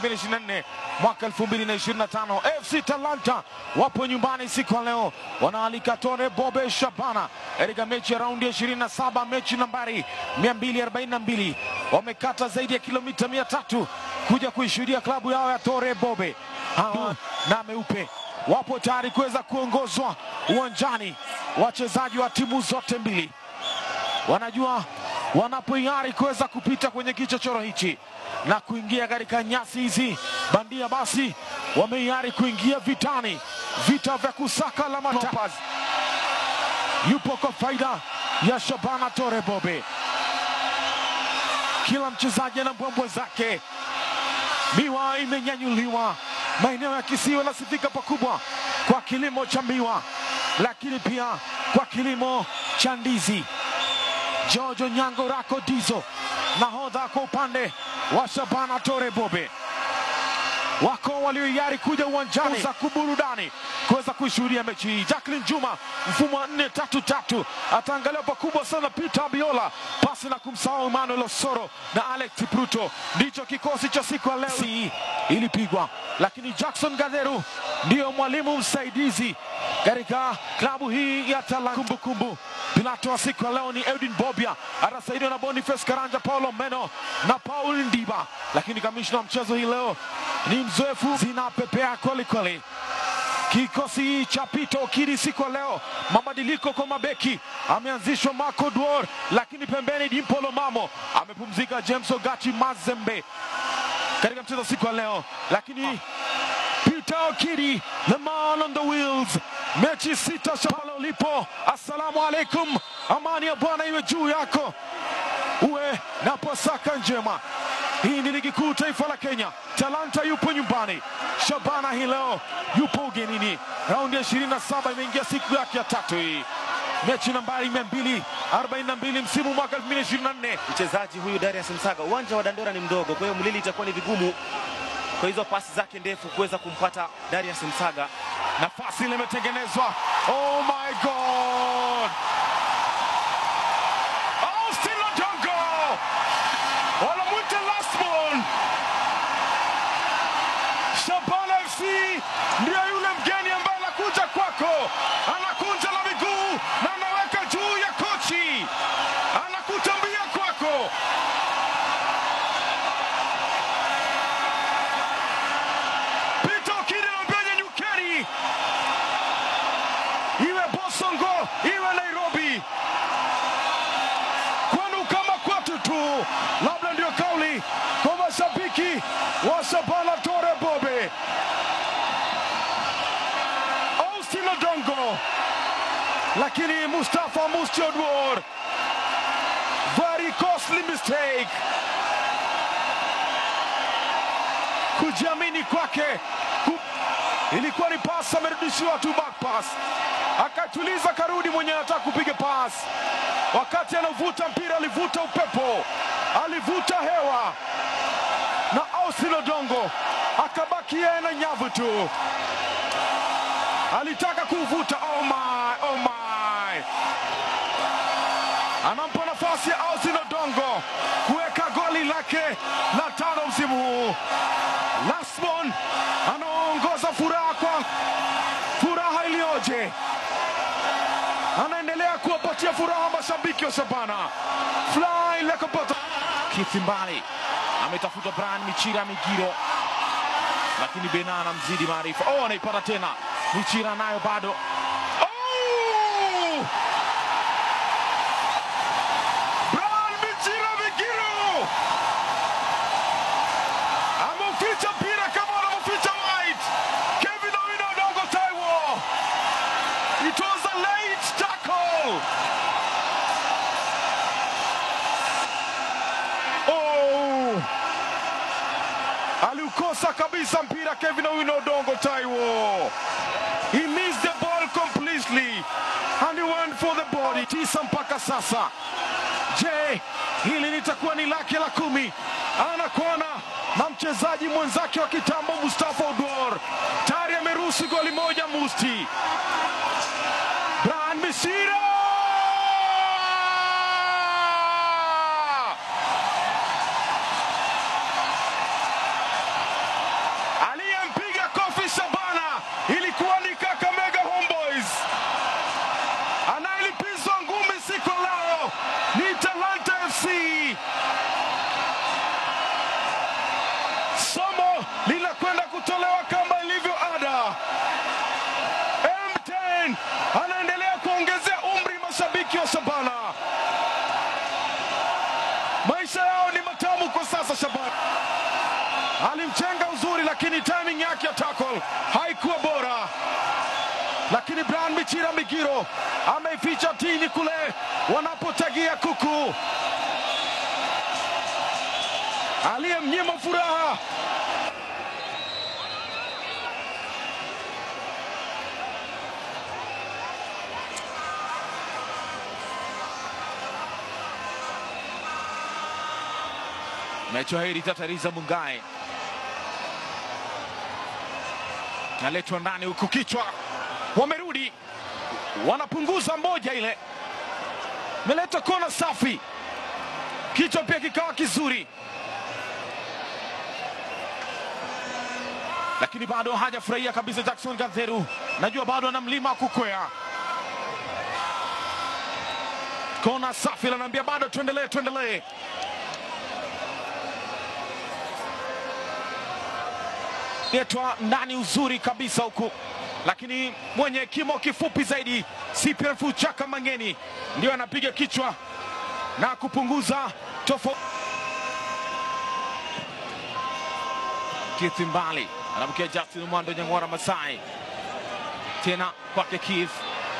2024 mwaka 2025. FC Talanta wapo nyumbani siku ya leo, wanaalika Tore Bobe Shabana katika mechi ya raundi ya 27, mechi nambari 242. Wamekata zaidi ya kilomita 300 kuja kuishuhudia klabu yao ya Tore Bobe. Hawa na meupe wapo tayari kuweza kuongozwa uwanjani. Wachezaji wa timu zote mbili wanajua wanapoiari kuweza kupita kwenye kichochoro hichi na kuingia katika nyasi hizi bandia, basi wameiari kuingia vitani, vita vya kusaka la Topaz. Yupo kwa faida ya Shabana Tore Bobe. Kila mchezaji na mbwembwe zake. Miwa imenyanyuliwa. Maeneo ya Kisii yanasifika pakubwa kwa kilimo cha miwa, lakini pia kwa kilimo cha ndizi. Jojo Nyango Rako Dizo, nahodha kwa upande wa Shabana Tore Bobe. Wako walioiari kuja uwanjani za kuburudani kuweza kuishuhudia mechi hii. Jacqueline Juma, mfumo wa 4-3-3, ataangalia pakubwa sana Peter Abiola, pasi na kumsahau Emmanuel Osoro na Alex Pruto. Ndicho kikosi cha siku ya leo ilipigwa, lakini Jackson Gaderu ndiyo mwalimu msaidizi katika klabu hii ya Talanta. Kumbukumbu Pilato wa siku ya leo ni Edwin Bobia, atasaidiwa na Boniface Karanja, Paulo Meno na Paul Ndiba, lakini kamishna wa mchezo hii leo ni mzoefu. Zinapepea kweli kweli kikosi cha Peter Okiri siku leo. Mabadiliko kwa mabeki, ameanzishwa Marco Duor, lakini pembeni Dimpolo Mamo, amepumzika James Ogachi Mazembe katika mchezo siku ya leo, lakini Peter Okiri, the man on the wheels. Mechi 6 Shabana ulipo. Assalamu alaikum, amani ya Bwana iwe juu yako, uwe na pasaka njema. Hii ni ligi kuu taifa la Kenya. Talanta yupo nyumbani, Shabana hii leo yupo ugenini. Raundi ya 27 imeingia siku yake ya 3 hii. Mechi nambari 242 msimu mwaka 2024. Mchezaji huyu Darius Msaga, uwanja wa Dandora ni mdogo, kwa hiyo Mulili itakuwa ni vigumu kwa hizo pasi zake ndefu kuweza kumpata Darius Msaga. Nafasi ile imetengenezwa. Oh my God! Austin Odongo! Wanamuita last one. Shabana FC ndio yule mgeni ambaye anakuja kwako. Anakunja na miguu na anaweka juu ya kochi. Anakutambia kwako. Peter Okiri anambia nyukeri. Iwe Bosongo, iwe Nairobi, kwenu kama kwetu tu. Labda ndio kauli kwa mashabiki wa Shabana Tore Bobe. Austin Odongo, lakini Mustafa Musti Odwor, very costly mistake. Kujiamini kwake ilikuwa ni pass, amerudishiwa tu back pass, akatuliza karudi mwenye anataka kupiga pass. Wakati anavuta mpira alivuta upepo, alivuta hewa, na Austin Odongo akabaki yeye na nyavu tu. Alitaka kuvuta. Oh my. Anampa nafasi ya Austin Odongo kuweka goli lake la 5 msimu huu. Lasmon anaongoza furaha kwa furaha iliyoje. Anaendelea kuwapatia furaha mashabiki wa Shabana. Fly lekopata Kithimbali ametafuta Brian Michira Migiro, lakini Benana mzidi maarifa. Oh, anaipata tena Michira, nayo bado. Oh! Brian Michira Migiro ameficha mpira kama anamficha White. Kevin Owino Odongo Taiwo. It was a late tackle. Oh! Aliukosa kabisa mpira Kevin Owino Odongo Taiwo. He missed the ball completely and he went for the body. 9 mpaka sasa. Je, hili litakuwa ni lake la 10? Anakona na mchezaji mwenzake wa kitambo Mustafa Odwor. Tayari ameruhusu goli moja Musti. Brian Michira! alimchenga uzuri, lakini timing yake ya tackle haikuwa bora. Lakini Brian Michira Migiro ameificha tini kule wanapotagia kuku, aliyemnyima furaha. Mechi hii itatariza Mungai. Naletwa ndani huku, kichwa wamerudi, wanapunguza moja ile. Meleta kona safi, kichwa pia kikawa kizuri, lakini bado hajafurahia kabisa Jackson Gatheru. Najua bado ana mlima kukwea. Kona safi, ananiambia bado tuendelee. Letwa ndani uzuri kabisa huku, lakini mwenye kimo kifupi zaidi CPF Chaka Mangeni ndio anapiga kichwa na kupunguza tofauti. Kithimbali anamkia Justin Mwando Nyang'ora Masai, tena kwake Keith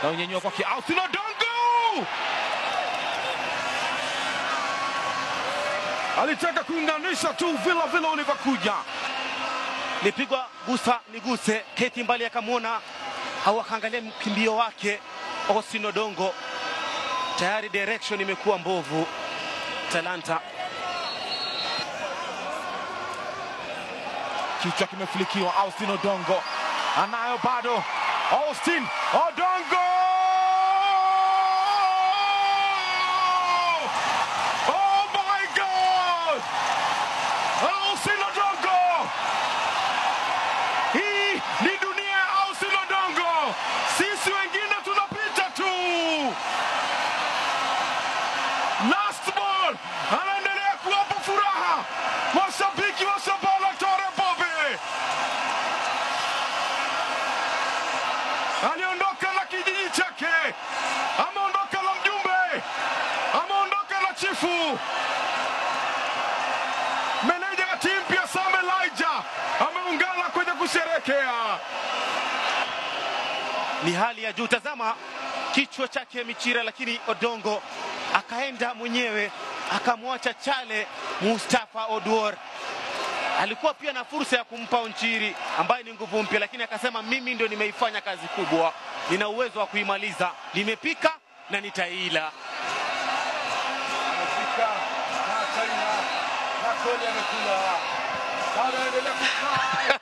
na unyenyua kwake Austin Odongo. Alitaka kuunganisha tu vile ulivyokuja, lipigwa gusa niguse. Kithimbali akamwona au akaangalia mkimbio wake Austin Odongo, tayari direction imekuwa mbovu. Talanta kichwa kimeflikiwa. Austin Odongo anayo bado. Austin Odongo, oh my God! Austin Odongo, hii ni dunia ya Austin Odongo, sisi wengine tunapita tu. Last ball, anaendelea kuwapa furaha mashabiki wa Shabana Tore Bobe. Aliondoka na kijiji chake, ameondoka na mjumbe, ameondoka na chifu. Meneja wa timu pia Sam Elijah ameungana kwenye kusherekea. ni hali ya juu. Tazama kichwa chake Michira, lakini Odongo akaenda mwenyewe akamwacha chale Mustafa Oduor. Alikuwa pia na fursa ya kumpa Onchiri ambaye ni nguvu mpya, lakini akasema mimi ndio nimeifanya kazi kubwa, nina uwezo wa kuimaliza, nimepika na nitaila. Amefika na China na kweli amekula. Bado anaendelea kukaa.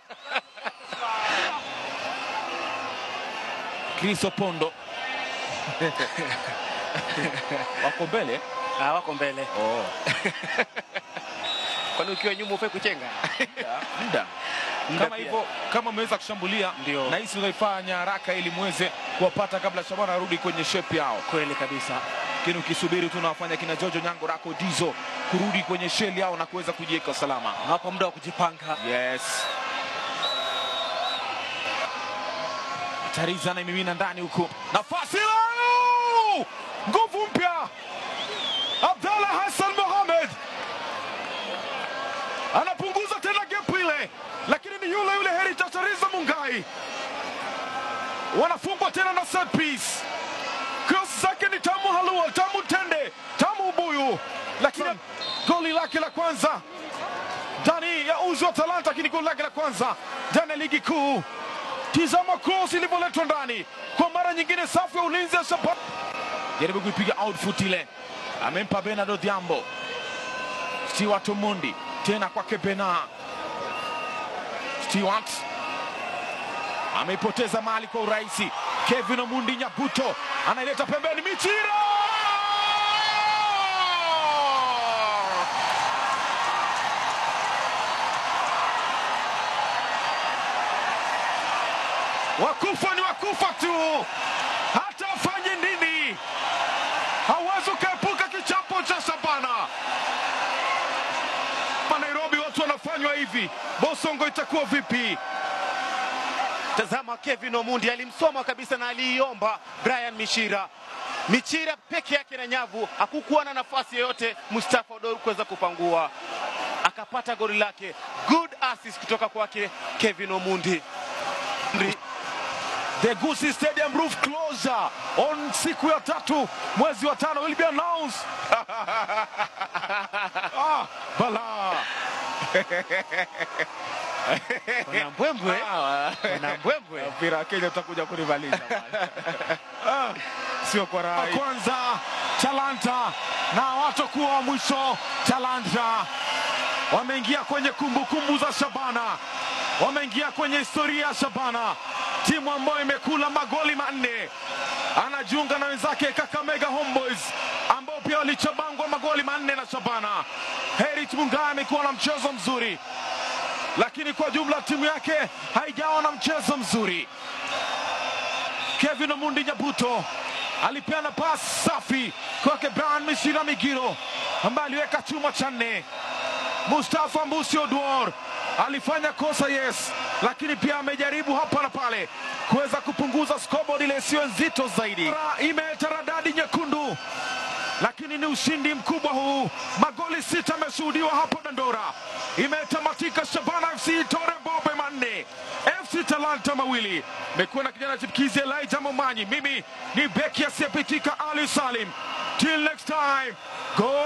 Chris Opondo wako mbele. Wako mbele. Oh. Kwani ukiwa nyuma ufai kuchenga? Muda. Kama hivyo, kama mmeweza kushambulia, na hisi unaifanya haraka ili muweze kuwapata kabla Shabana arudi kwenye shape yao. Kweli kabisa. Lakini ukisubiri tunawafanya kina Jojo Nyango Rako Dizo kurudi kwenye shell yao na kuweza kujiweka salama. Hapo muda wa kujipanga. Yes. Tariza na mimina ndani huko. Nafasi lao! Nguvu mpya. Abdallah Hassan Mohamed anapunguza tena gap ile, lakini ni yule Heritage Tariza Mungai. Wanafungwa tena na set piece. Cross zake ni tamu halua, tamu tende, tamu ubuyu. Lakini goli lake la kwanza ndani ya uzi wa Talanta, lakini goli lake la kwanza ndani ya ligi kuu. Tizama cross ilivyoletwa ndani. Kwa mara nyingine safu ya ulinzi ya Shabana jaribu kuipiga outfoot ile. Amempa Bernardo Odhiambo. Stewart Omondi tena kwake Bena. Stewart ameipoteza mali kwa urahisi. Kevin Omundi Nyabuto anaileta pembeni. Michira! Wakufa ni wakufa tu, hata afanye nini hawezi kuepuka kichapo cha Shabana. Nairobi watu wanafanywa hivi, Bosongo itakuwa vipi? Tazama Kevin Omundi alimsoma kabisa na aliiomba Brian Michira. Michira peke yake na nyavu, hakukuwa na nafasi yoyote Mustafa Oduor kuweza kupangua. akapata goli lake. Good assist kutoka kwake Kevin Omondi. The Gusii Stadium roof closure on siku ya 3 mwezi wa 5 will be announced. Bala. Kuna mbwembwe. Mpira Kenya utakuja kunivalisha bwana. Sio kwa rai. Kwanza Talanta na watakuwa wa mwisho. Talanta wameingia kwenye kumbukumbu za Shabana. Wameingia kwenye historia ya Shabana. Timu ambayo imekula magoli 4. Anajiunga na wenzake Kakamega Homeboys ambao pia walichabangwa magoli 4 na Shabana. Heri Mungai amekuwa na mchezo mzuri, lakini kwa jumla timu yake haijawa na mchezo mzuri. Kevin Omondi Nyabuto alipeana pasi safi kwake Brian Mishira Migiro ambaye aliweka chuma cha 4. Mustafa Mbusi Oduor alifanya kosa yes, lakini pia amejaribu hapa na pale kuweza kupunguza scoreboard ile sio nzito zaidi. Imetaradadi nyekundu, lakini ni ushindi mkubwa huu. Magoli 6 yameshuhudiwa hapo Dandora. Imetamatika Shabana FC Tore Bobe 4, FC Talanta 2. Mekuwa na kijana chipukizi Elijah Momanyi. Mimi ni beki asiyepitika Ali Salim. Till next time, goodbye.